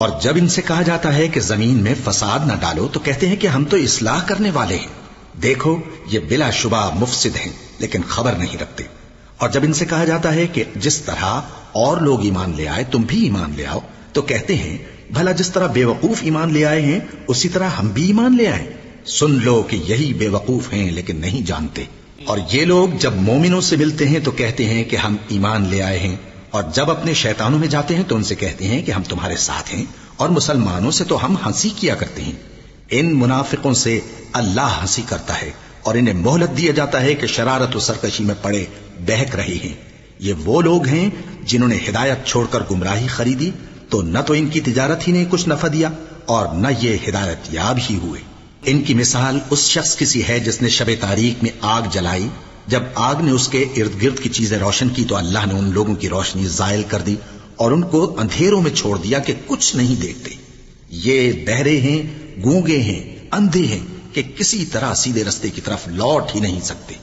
اور جب ان سے کہا جاتا ہے کہ زمین میں فساد نہ ڈالو تو کہتے ہیں کہ ہم تو اصلاح کرنے والے ہیں، دیکھو یہ بلا شبہ مفسد ہیں لیکن خبر نہیں رکھتے۔ اور جب ان سے کہا جاتا ہے کہ جس طرح اور لوگ ایمان لے آئے تم بھی ایمان لے آؤ تو کہتے ہیں بھلا جس طرح بے وقوف ایمان لے آئے ہیں اسی طرح ہم بھی ایمان لے آئیں۔ سن لو کہ یہی بے وقوف ہیں لیکن نہیں جانتے۔ اور یہ لوگ جب مومنوں سے ملتے ہیں تو کہتے ہیں کہ ہم ایمان لے آئے ہیں، اور جب اپنے شیطانوں میں جاتے ہیں تو ان سے کہتے ہیں کہ ہم تمہارے ساتھ ہیں، اور مسلمانوں سے تو ہم ہنسی کیا کرتے ہیں۔ ان منافقوں سے اللہ ہنسی کرتا ہے اور انہیں مہلت دیا جاتا ہے کہ شرارت و سرکشی میں پڑے بہک رہے ہیں۔ یہ وہ لوگ ہیں جنہوں نے ہدایت چھوڑ کر گمراہی خریدی، تو نہ تو ان کی تجارت ہی نے کچھ نفع دیا اور نہ یہ ہدایت یاب ہی ہوئے۔ ان کی مثال اس شخص کی سی ہے جس نے شب تاریک میں آگ جلائی، جب آگ نے اس کے ارد گرد کی چیزیں روشن کی تو اللہ نے ان لوگوں کی روشنی زائل کر دی اور ان کو اندھیروں میں چھوڑ دیا کہ کچھ نہیں دیکھتے۔ یہ بہرے ہیں، گونگے ہیں، اندھے ہیں کہ کسی طرح سیدھے رستے کی طرف لوٹ ہی نہیں سکتے۔